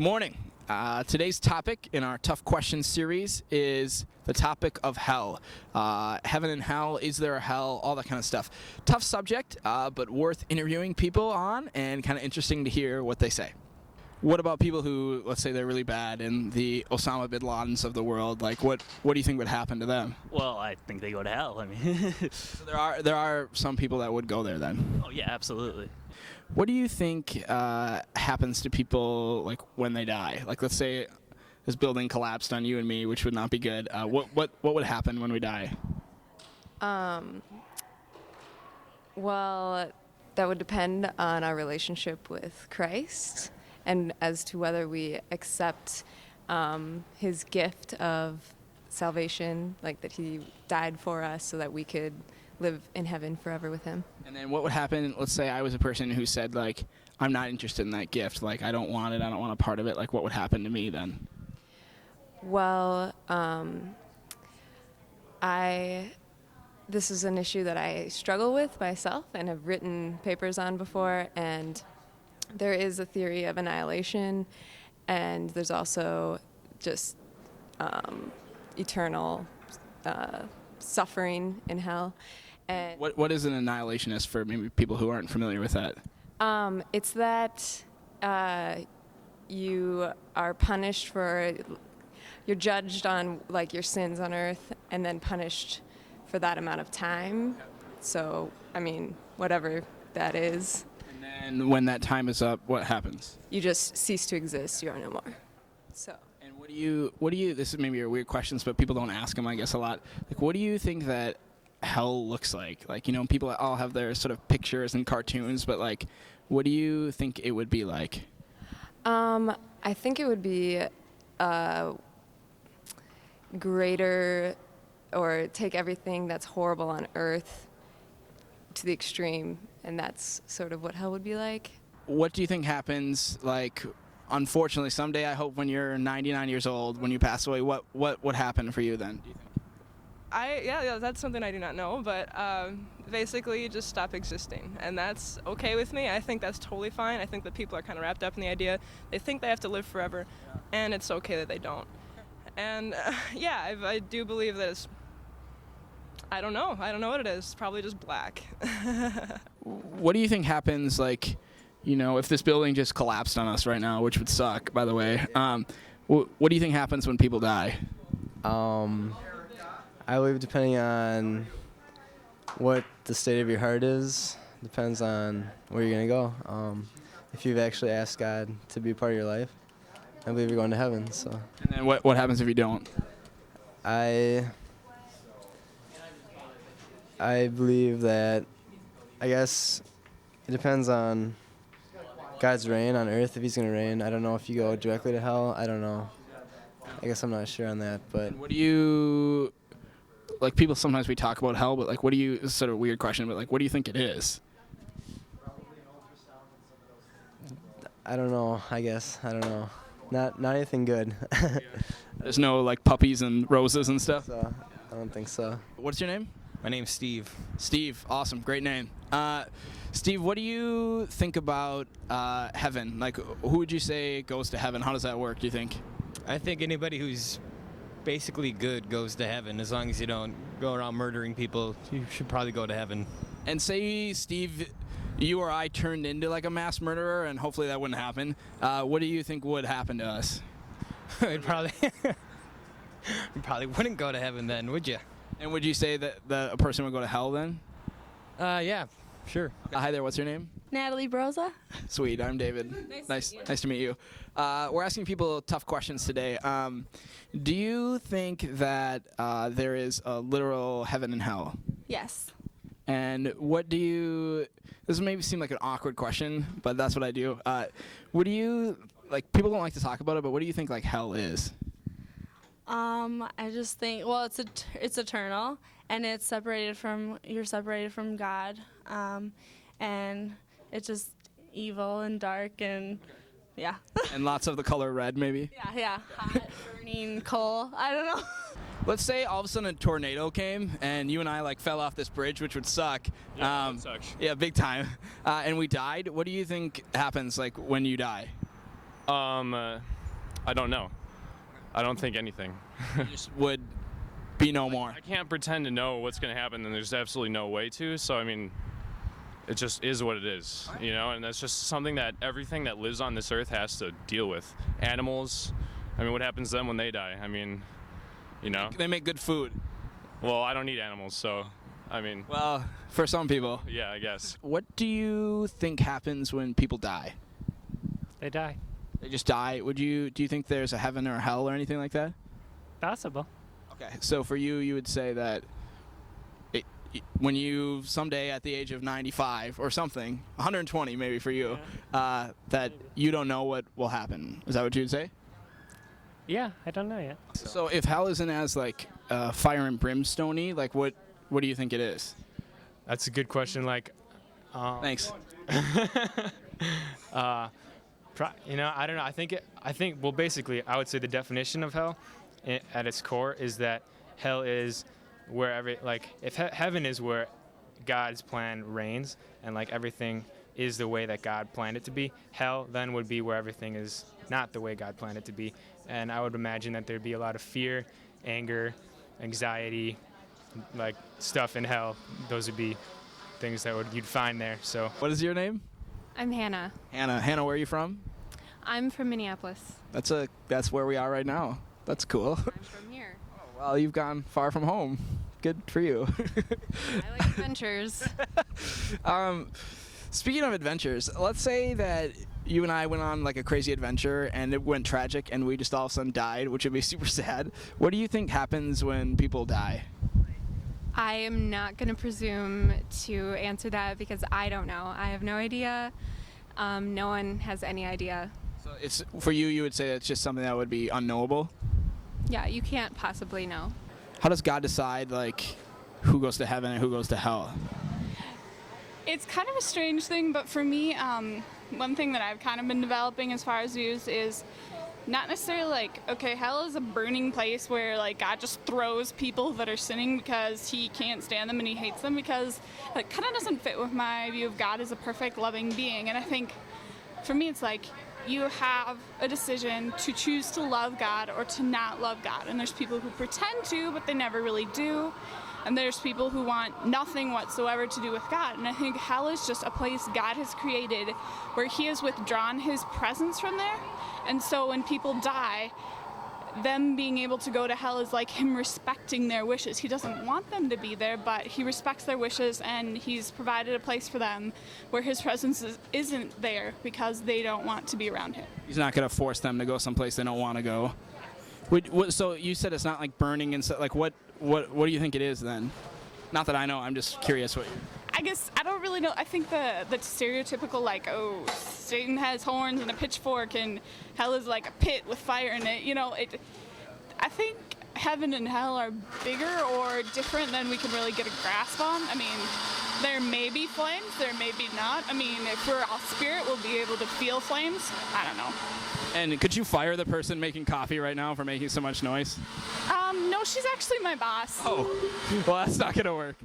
Good morning. Today's topic in our Tough Questions series is the topic of hell. Heaven and hell, is there a hell, all that kind of stuff. Tough subject, but worth interviewing people on and kind of interesting to hear what they say. What about people who, let's say they're really bad and the Osama bin Ladens of the world, like what do you think would happen to them? Well, I think they go to hell. I mean, So there are some people that would go there then. oh yeah, absolutely. What do you think happens to people like when they die? Like let's say this building collapsed on you and me, which would not be good. What would happen when we die? Well, that would depend on our relationship with Christ and as to whether we accept his gift of salvation, like that he died for us so that we could live in heaven forever with him. And then what would happen, let's say I was a person who said, like, I'm not interested in that gift. Like, I don't want it. I don't want a part of it. Like, what would happen to me then? Well, this is an issue that I struggle with myself and have written papers on before, and there is a theory of annihilation, and there's also just eternal suffering in hell. And What is an annihilationist for maybe people who aren't familiar with that? it's that you are punished for, you're judged on like your sins on earth and then punished for that amount of time. So, I mean, whatever that is, And then when that time is up, what happens? you just cease to exist. You are no more. So, And what do you, this is maybe your weird questions, but people don't ask them, I guess, a lot. Like, what do you think that hell looks like? Like, you know, people all have their sort of pictures and cartoons, but like, what do you think it would be like? I think it would be greater, or take everything that's horrible on earth to the extreme, and that's sort of what hell would be like. What do you think happens, like, unfortunately, someday I hope when you're 99 years old, when you pass away, what would happen for you then, do you think? Yeah, that's something I do not know, but basically you just stop existing, and that's okay with me. I think that's totally fine. I think that people are kind of wrapped up in the idea. They think they have to live forever, and it's okay that they don't. And yeah, I do believe that it's, I don't know what it is. It's probably just black. What do you think happens, like, you know, if this building just collapsed on us right now, which would suck, by the way, what do you think happens when people die? I believe depending on what the state of your heart is, depends on where you're going to go. If you've actually asked God to be a part of your life, I believe you're going to heaven. So. And then what happens if you don't? I believe that, I guess it depends on God's reign on earth, if he's going to reign. I don't know if you go directly to hell. I don't know. I guess I'm not sure on that, but What do you, like, people sometimes we talk about hell, but like, what do you, this is sort of a weird question, but like, what do you think it is? I don't know, I guess. I don't know. Not anything good. There's no like puppies and roses and stuff? So, I don't think so. What's your name? My name's Steve. Steve, awesome, great name. Steve, what do you think about heaven? Like, who would you say goes to heaven? How does that work, do you think? I think anybody who's basically good goes to heaven. As long as you don't go around murdering people, you should probably go to heaven. And say, Steve, you or I turned into like a mass murderer, and hopefully that wouldn't happen. What do you think would happen to us? It probably you probably wouldn't go to heaven then, would you? And would you say that a person would go to hell then? Yeah, sure. Hi there, what's your name? Natalie Broza. Sweet, I'm David. Nice to meet you. We're asking people tough questions today. Do you think that there is a literal heaven and hell? Yes. And what do you, this maybe seem like an awkward question, but that's what I do. What do you, like, people don't like to talk about it, but what do you think like hell is? I just think, well, it's eternal, and you're separated from God, and it's just evil and dark, and yeah. And lots of the color red, maybe? Yeah, hot, burning coal, I don't know. Let's say all of a sudden a tornado came and you and I like fell off this bridge, which would suck. Yeah, that sucks. Yeah, big time. And we died. What do you think happens like when you die? I don't know. I don't think anything. You just would be no more. I can't pretend to know what's going to happen, and there's absolutely no way to. So, I mean, it just is what it is, you know? And that's just something that everything that lives on this earth has to deal with. Animals, I mean, what happens to them when they die? I mean, you know? They make good food. Well, I don't eat animals, so, I mean, Well, for some people. yeah, I guess. What do you think happens when people die? They die. They just die. Do you think there's a heaven or a hell or anything like that? Possible. Okay. So for you would say that when you someday at the age of 95 or something, 120 maybe for you, that you don't know what will happen. Is that what you'd say? Yeah, I don't know yet. So if hell isn't as like fire and brimstone-y, like what do you think it is? That's a good question. Like, Thanks. you know, I don't know. I think. Well, basically, I would say the definition of hell, at its core, is that hell is wherever, like, if heaven is where God's plan reigns and like everything is the way that God planned it to be. Hell then would be where everything is not the way God planned it to be. And I would imagine that there'd be a lot of fear, anger, anxiety, like stuff in hell. Those would be things that you'd find there. So. What is your name? I'm Hannah. Hannah, where are you from? I'm from Minneapolis. That's where we are right now. That's cool. I'm from here. Well, you've gone far from home. Good for you. I like adventures. Speaking of adventures, let's say that you and I went on like a crazy adventure and it went tragic and we just all of a sudden died, which would be super sad. What do you think happens when people die? I am not going to presume to answer that because I don't know. I have no idea. No one has any idea. So it's for you would say it's just something that would be unknowable? Yeah, you can't possibly know. How does God decide like who goes to heaven and who goes to hell? It's kind of a strange thing, but for me, one thing that I've kind of been developing as far as views is not necessarily like, okay, hell is a burning place where like God just throws people that are sinning because he can't stand them and he hates them, because that kind of doesn't fit with my view of God as a perfect loving being. And I think for me it's like you have a decision to choose to love God or to not love God. And there's people who pretend to, but they never really do. And there's people who want nothing whatsoever to do with God. And I think hell is just a place God has created where he has withdrawn his presence from there. And so when people die, them being able to go to hell is like him respecting their wishes. He doesn't want them to be there, but he respects their wishes, and he's provided a place for them where his presence isn't there because they don't want to be around him. He's not going to force them to go someplace they don't want to go. So you said it's not like burning and stuff. Like what do you think it is then? Not that I know. I'm just curious what. I guess I don't really know. I think the stereotypical like, oh, Satan has horns and a pitchfork and hell is like a pit with fire in it. You know, I think heaven and hell are bigger or different than we can really get a grasp on. I mean, there may be flames, there may be not. I mean, if we're all spirit, we'll be able to feel flames. I don't know. And could you fire the person making coffee right now for making so much noise? No, she's actually my boss. Oh, well, that's not going to work.